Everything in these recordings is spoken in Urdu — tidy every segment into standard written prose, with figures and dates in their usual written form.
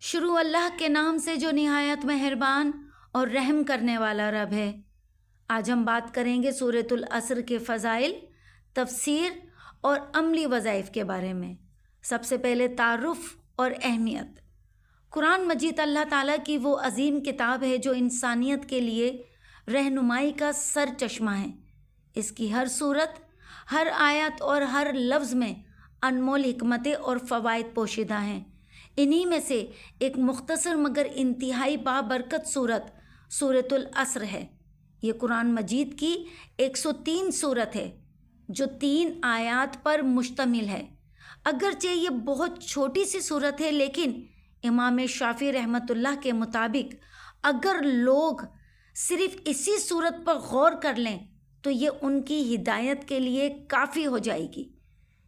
شروع اللہ کے نام سے جو نہایت مہربان اور رحم کرنے والا رب ہے۔ آج ہم بات کریں گے سورۃ العصر کے فضائل، تفسیر اور عملی وظائف کے بارے میں۔ سب سے پہلے تعارف اور اہمیت۔ قرآن مجید اللہ تعالیٰ کی وہ عظیم کتاب ہے جو انسانیت کے لیے رہنمائی کا سر چشمہ ہے۔ اس کی ہر صورت، ہر آیت اور ہر لفظ میں انمول حکمتیں اور فوائد پوشیدہ ہیں۔ انہی میں سے ایک مختصر مگر انتہائی بابرکت صورت سورۃ العصر ہے۔ یہ قرآن مجید کی 103 صورت ہے جو 3 آیات پر مشتمل ہے۔ اگرچہ یہ بہت چھوٹی سی صورت ہے، لیکن امام شافعی رحمۃ اللہ کے مطابق اگر لوگ صرف اسی صورت پر غور کر لیں تو یہ ان کی ہدایت کے لیے کافی ہو جائے گی۔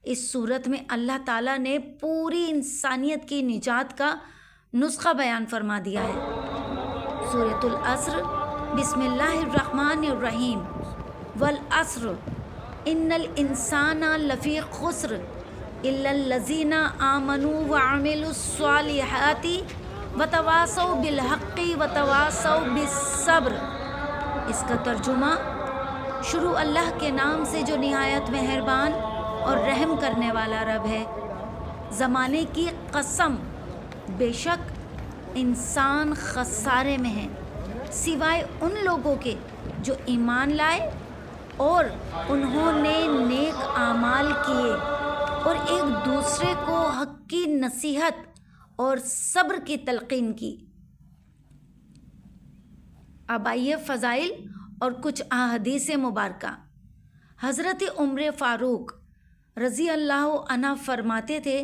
اس صورت میں اللہ تعالیٰ نے پوری انسانیت کی نجات کا نسخہ بیان فرما دیا ہے۔ سورۃ العصر، بسم اللہ الرحمن الرحیم۔ والعصر ان الانسان لفی خسر الا الذین آمنوا وعملوا الصالحات وتواصوا بالحق وتواصوا بالصبر۔ اس کا ترجمہ: شروع اللہ کے نام سے جو نہایت مہربان اور رحم کرنے والا رب ہے۔ زمانے کی قسم، بے شک انسان خسارے میں ہے سوائے ان لوگوں کے جو ایمان لائے اور انہوں نے نیک اعمال کیے اور ایک دوسرے کو حق کی نصیحت اور صبر کی تلقین کی۔ اب آئیے فضائل اور کچھ احادیث مبارکہ۔ حضرت عمر فاروق رضی اللہ عنہ فرماتے تھے،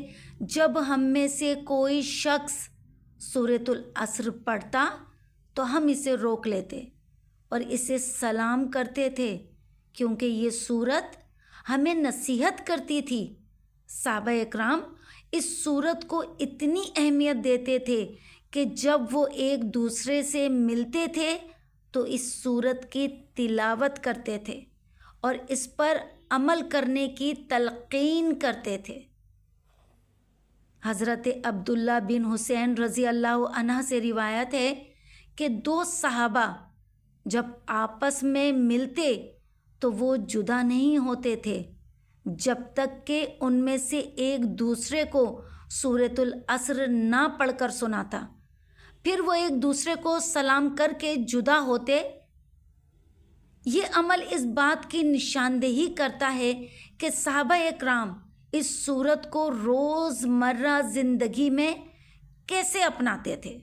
جب ہم میں سے کوئی شخص سورۃ العصر پڑھتا تو ہم اسے روک لیتے اور اسے سلام کرتے تھے، کیونکہ یہ سورت ہمیں نصیحت کرتی تھی۔ صحابہ اکرام اس سورت کو اتنی اہمیت دیتے تھے کہ جب وہ ایک دوسرے سے ملتے تھے تو اس سورت کی تلاوت کرتے تھے اور اس پر عمل کرنے کی تلقین کرتے تھے۔ حضرت عبداللہ بن حسین رضی اللہ عنہ سے روایت ہے کہ 2 صحابہ جب آپس میں ملتے تو وہ جدا نہیں ہوتے تھے جب تک کہ ان میں سے ایک دوسرے کو سورۃ العصر نہ پڑھ کر سناتا۔ پھر وہ ایک دوسرے کو سلام کر کے جدا ہوتے۔ یہ عمل اس بات کی نشاندہی کرتا ہے کہ صحابہ اکرام اس سورت کو روزمرہ زندگی میں کیسے اپناتے تھے۔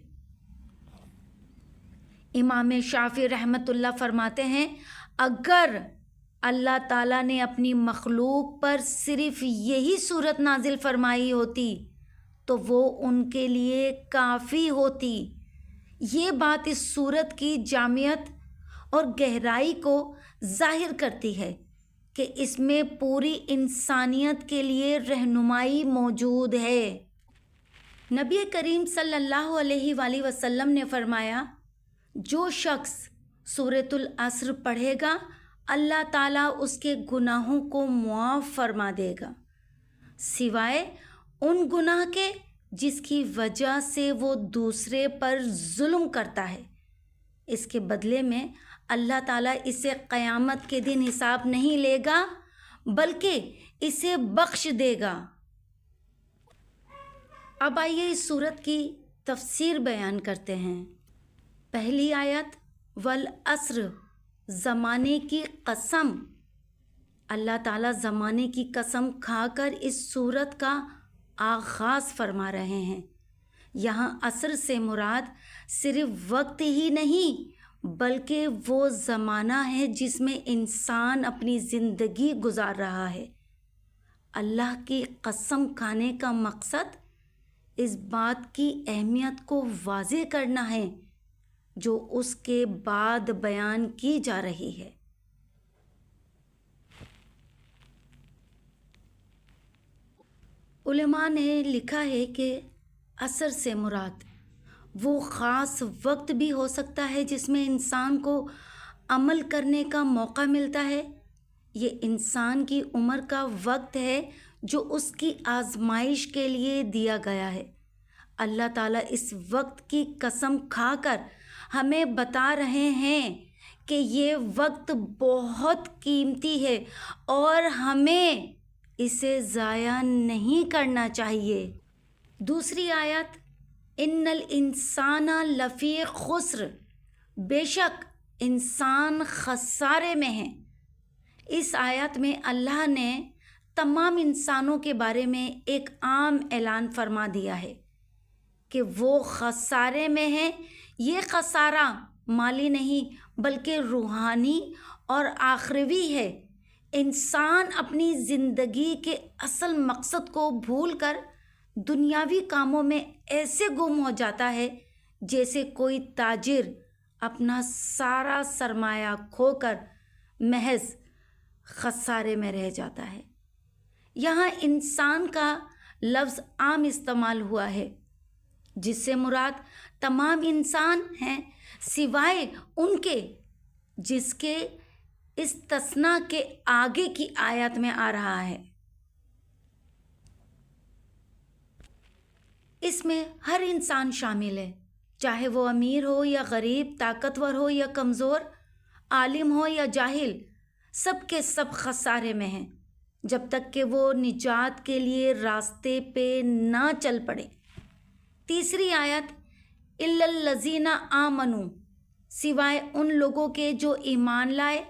امام شافعی رحمۃ اللہ فرماتے ہیں، اگر اللہ تعالیٰ نے اپنی مخلوق پر صرف یہی سورت نازل فرمائی ہوتی تو وہ ان کے لیے کافی ہوتی۔ یہ بات اس سورت کی جامعیت اور گہرائی کو ظاہر کرتی ہے کہ اس میں پوری انسانیت کے لیے رہنمائی موجود ہے۔ نبی کریم صلی اللہ علیہ وآلہ وسلم نے فرمایا، جو شخص سورۃ العصر پڑھے گا اللہ تعالیٰ اس کے گناہوں کو معاف فرما دے گا، سوائے ان گناہ کے جس کی وجہ سے وہ دوسرے پر ظلم کرتا ہے۔ اس کے بدلے میں اللہ تعالیٰ اسے قیامت کے دن حساب نہیں لے گا بلکہ اسے بخش دے گا۔ اب آئیے اس سورت کی تفسیر بیان کرتے ہیں۔ پہلی آیت، والعصر، زمانے کی قسم۔ اللہ تعالیٰ زمانے کی قسم کھا کر اس سورت کا آغاز فرما رہے ہیں۔ یہاں عصر سے مراد صرف وقت ہی نہیں بلکہ وہ زمانہ ہے جس میں انسان اپنی زندگی گزار رہا ہے۔ اللہ کی قسم کھانے کا مقصد اس بات کی اہمیت کو واضح کرنا ہے جو اس کے بعد بیان کی جا رہی ہے۔ علماء نے لکھا ہے کہ عصر سے مراد وہ خاص وقت بھی ہو سکتا ہے جس میں انسان کو عمل کرنے کا موقع ملتا ہے۔ یہ انسان کی عمر کا وقت ہے جو اس کی آزمائش کے لیے دیا گیا ہے۔ اللہ تعالیٰ اس وقت کی قسم کھا کر ہمیں بتا رہے ہیں کہ یہ وقت بہت قیمتی ہے اور ہمیں اسے ضائع نہیں کرنا چاہیے۔ دوسری آیت، ان الانسان لفی خسر، بے شک انسان خسارے میں ہے۔ اس آیت میں اللہ نے تمام انسانوں کے بارے میں ایک عام اعلان فرما دیا ہے کہ وہ خسارے میں ہیں۔ یہ خسارہ مالی نہیں بلکہ روحانی اور آخروی ہے۔ انسان اپنی زندگی کے اصل مقصد کو بھول کر دنیاوی کاموں میں ایسے گم ہو جاتا ہے جیسے کوئی تاجر اپنا سارا سرمایہ کھو کر محض خسارے میں رہ جاتا ہے۔ یہاں انسان کا لفظ عام استعمال ہوا ہے، جس سے مراد تمام انسان ہیں سوائے ان کے جس کے استثناء کے آگے کی آیت میں آ رہا ہے۔ اس میں ہر انسان شامل ہے، چاہے وہ امیر ہو یا غریب، طاقتور ہو یا کمزور، عالم ہو یا جاہل، سب کے سب خسارے میں ہیں جب تک کہ وہ نجات کے لیے راستے پہ نہ چل پڑے۔ تیسری آیت، الا الذین آمنوا، سوائے ان لوگوں کے جو ایمان لائے۔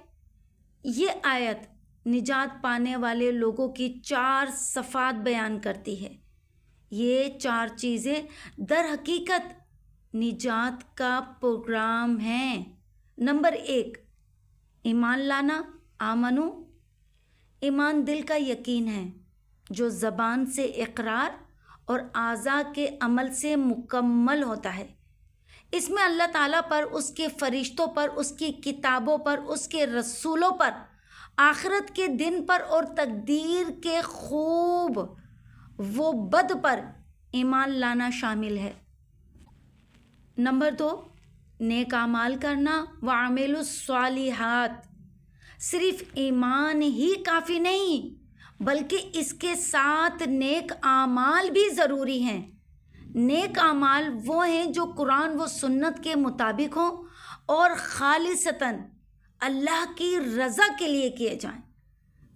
یہ آیت نجات پانے والے لوگوں کی 4 صفات بیان کرتی ہے۔ یہ 4 چیزیں در حقیقت نجات کا پروگرام ہیں۔ نمبر 1، ایمان لانا، آمنو۔ ایمان دل کا یقین ہے جو زبان سے اقرار اور اعضاء کے عمل سے مکمل ہوتا ہے۔ اس میں اللہ تعالیٰ پر، اس کے فرشتوں پر، اس کی کتابوں پر، اس کے رسولوں پر، آخرت کے دن پر اور تقدیر کے خوب و بد پر ایمان لانا شامل ہے۔ نمبر 2، نیک اعمال کرنا، وَعَمِلُوا الصَّالِحَاتِ۔ صرف ایمان ہی کافی نہیں بلکہ اس کے ساتھ نیک اعمال بھی ضروری ہیں۔ نیک اعمال وہ ہیں جو قرآن و سنت کے مطابق ہوں اور خالصتاً اللہ کی رضا کے لیے کیے جائیں۔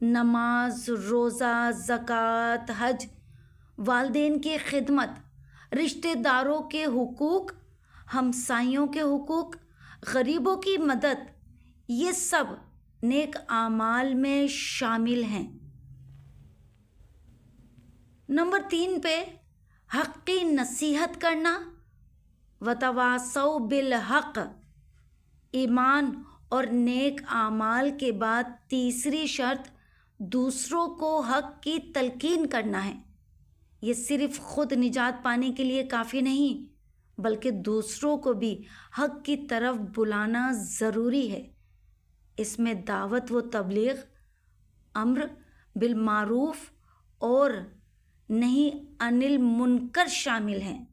نماز، روزہ، زکوٰۃ، حج، والدین کی خدمت، رشتہ داروں کے حقوق، ہمسایوں کے حقوق، غریبوں کی مدد، یہ سب نیک اعمال میں شامل ہیں۔ نمبر 3 پہ حق کی نصیحت کرنا، وتواصوا بالحق۔ ایمان اور نیک اعمال کے بعد تیسری شرط دوسروں کو حق کی تلقین کرنا ہے۔ یہ صرف خود نجات پانے کے لیے کافی نہیں بلکہ دوسروں کو بھی حق کی طرف بلانا ضروری ہے۔ اس میں دعوت و تبلیغ، امر بالمعروف اور نہی عن المنکر شامل ہیں۔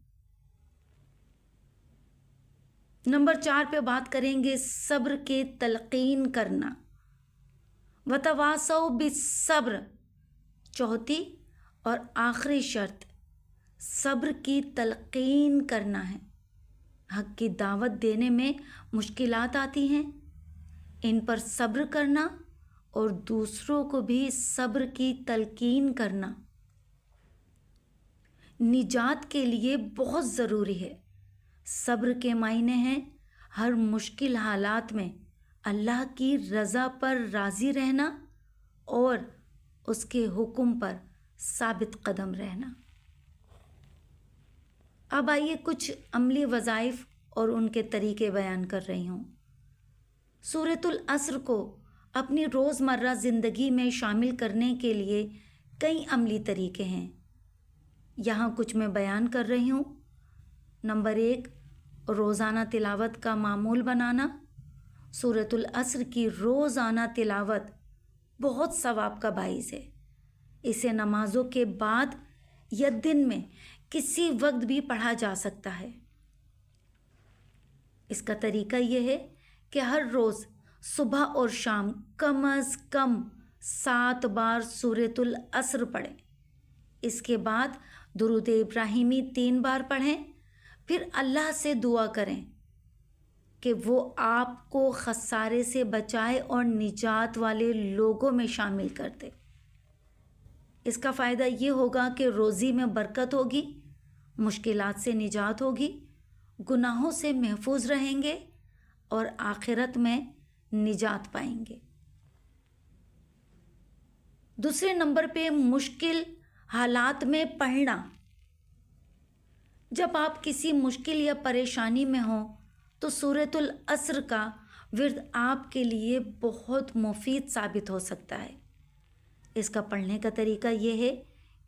نمبر 4 پہ بات کریں گے صبر کی تلقین کرنا، وتواصوا بالصبر۔ چوتھی اور آخری شرط صبر کی تلقین کرنا ہے۔ حق کی دعوت دینے میں مشکلات آتی ہیں، ان پر صبر کرنا اور دوسروں کو بھی صبر کی تلقین کرنا نجات کے لیے بہت ضروری ہے۔ صبر کے معنی ہیں ہر مشکل حالات میں اللہ کی رضا پر راضی رہنا اور اس کے حکم پر ثابت قدم رہنا۔ اب آئیے کچھ عملی وظائف اور ان کے طریقے بیان کر رہی ہوں۔ سورۃ العصر کو اپنی روزمرہ زندگی میں شامل کرنے کے لیے کئی عملی طریقے ہیں، یہاں کچھ میں بیان کر رہی ہوں۔ نمبر 1، روزانہ تلاوت کا معمول بنانا۔ سورۃ العصر کی روزانہ تلاوت بہت ثواب کا باعث ہے۔ اسے نمازوں کے بعد یا دن میں کسی وقت بھی پڑھا جا سکتا ہے۔ اس کا طریقہ یہ ہے کہ ہر روز صبح اور شام کم از کم 7 بار سورۃ العصر پڑھیں۔ اس کے بعد درود ابراہیمی 3 بار پڑھیں، پھر اللہ سے دعا کریں کہ وہ آپ کو خسارے سے بچائے اور نجات والے لوگوں میں شامل کر دے۔ اس کا فائدہ یہ ہوگا کہ روزی میں برکت ہوگی، مشکلات سے نجات ہوگی، گناہوں سے محفوظ رہیں گے اور آخرت میں نجات پائیں گے۔ دوسرے نمبر پہ مشکل حالات میں پڑھنا۔ جب آپ کسی مشکل یا پریشانی میں ہوں تو سورۃ العصر کا ورد آپ کے لیے بہت مفید ثابت ہو سکتا ہے۔ اس کا پڑھنے کا طریقہ یہ ہے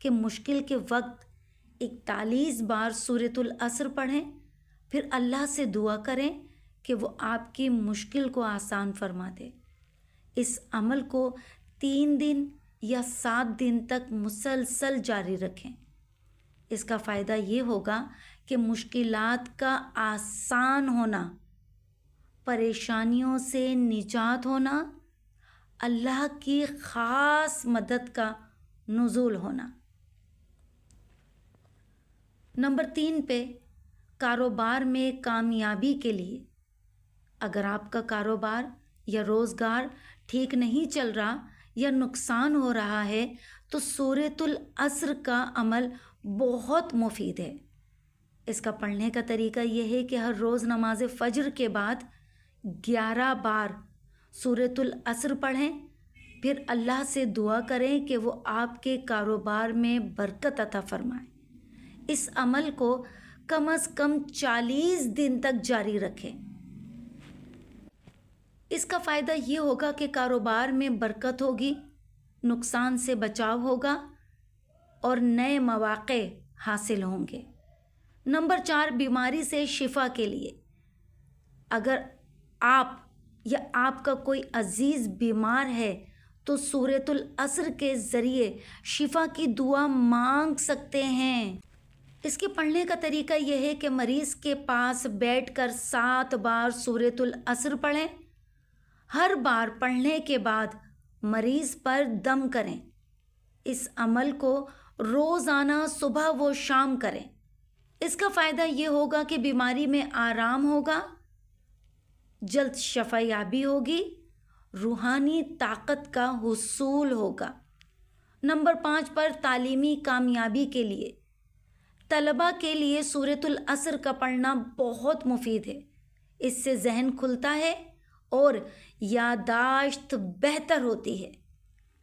کہ مشکل کے وقت 41 بار سورۃ العصر پڑھیں، پھر اللہ سے دعا کریں کہ وہ آپ کی مشکل کو آسان فرما دے۔ اس عمل کو 3 دن یا 7 دن تک مسلسل جاری رکھیں۔ اس کا فائدہ یہ ہوگا کہ مشکلات کا آسان ہونا، پریشانیوں سے نجات ہونا، اللہ کی خاص مدد کا نزول ہونا۔ نمبر 3 پہ کاروبار میں کامیابی کے لیے، اگر آپ کا کاروبار یا روزگار ٹھیک نہیں چل رہا یا نقصان ہو رہا ہے تو سورۃ العصر کا عمل بہت مفید ہے۔ اس کا پڑھنے کا طریقہ یہ ہے کہ ہر روز نماز فجر کے بعد 11 بار سورۃ العصر پڑھیں، پھر اللہ سے دعا کریں کہ وہ آپ کے کاروبار میں برکت عطا فرمائے۔ اس عمل کو کم از کم 40 دن تک جاری رکھیں۔ اس کا فائدہ یہ ہوگا کہ کاروبار میں برکت ہوگی، نقصان سے بچاؤ ہوگا اور نئے مواقع حاصل ہوں گے۔ نمبر 4 بیماری سے شفا کے لیے، اگر آپ یا آپ کا کوئی عزیز بیمار ہے تو سورۃ العصر کے ذریعے شفا کی دعا مانگ سکتے ہیں۔ اس کے پڑھنے کا طریقہ یہ ہے کہ مریض کے پاس بیٹھ کر 7 بار سورۃ العصر پڑھیں، ہر بار پڑھنے کے بعد مریض پر دم کریں۔ اس عمل کو روزانہ صبح و شام کریں۔ اس کا فائدہ یہ ہوگا کہ بیماری میں آرام ہوگا، جلد شفا یابی ہوگی، روحانی طاقت کا حصول ہوگا۔ نمبر 5 پر تعلیمی کامیابی کے لیے، طلباء کے لیے سورۃ العصر کا پڑھنا بہت مفید ہے۔ اس سے ذہن کھلتا ہے اور یادداشت بہتر ہوتی ہے۔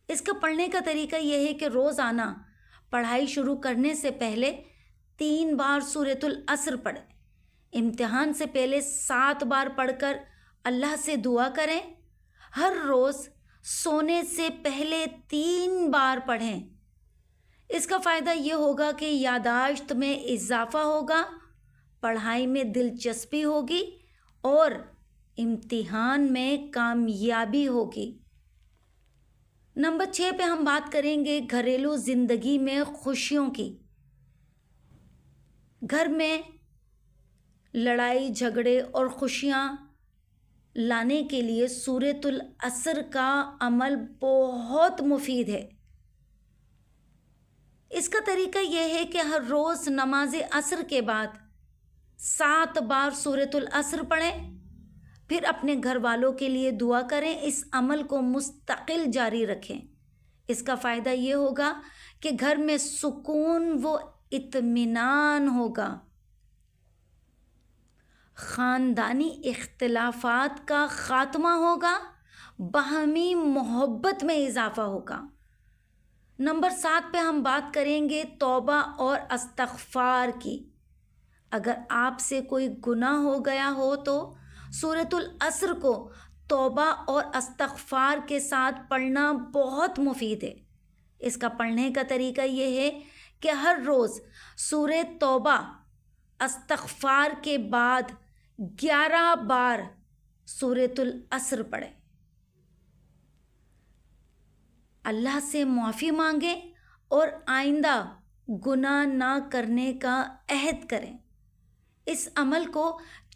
اس کا پڑھنے کا طریقہ یہ ہے کہ روزانہ پڑھائی شروع کرنے سے پہلے 3 بار سورۃ العصر پڑھیں، امتحان سے پہلے 7 بار پڑھ کر اللہ سے دعا کریں، ہر روز سونے سے پہلے 3 بار پڑھیں۔ اس کا فائدہ یہ ہوگا کہ یادداشت میں اضافہ ہوگا، پڑھائی میں دلچسپی ہوگی اور امتحان میں کامیابی ہوگی۔ نمبر 6 پہ ہم بات کریں گے گھریلو زندگی میں خوشیوں کی۔ گھر میں لڑائی جھگڑے اور خوشیاں لانے کے لیے سورۃ العصر کا عمل بہت مفید ہے۔ اس کا طریقہ یہ ہے کہ ہر روز نماز عصر کے بعد 7 بار سورۃ العصر پڑھیں، پھر اپنے گھر والوں کے لیے دعا کریں۔ اس عمل کو مستقل جاری رکھیں۔ اس کا فائدہ یہ ہوگا کہ گھر میں سکون و اطمینان ہوگا، خاندانی اختلافات کا خاتمہ ہوگا، باہمی محبت میں اضافہ ہوگا۔ نمبر 7 پہ ہم بات کریں گے توبہ اور استغفار کی۔ اگر آپ سے کوئی گناہ ہو گیا ہو تو سورۃ العصر کو توبہ اور استغفار کے ساتھ پڑھنا بہت مفید ہے۔ اس کا پڑھنے کا طریقہ یہ ہے کہ ہر روز سورہ توبہ استغفار کے بعد 11 بار سورۃ العصر پڑھیں، اللہ سے معافی مانگیں اور آئندہ گناہ نہ کرنے کا عہد کریں۔ اس عمل کو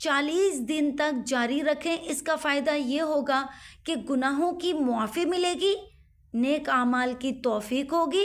40 دن تک جاری رکھیں۔ اس کا فائدہ یہ ہوگا کہ گناہوں کی معافی ملے گی، نیک اعمال کی توفیق ہوگی،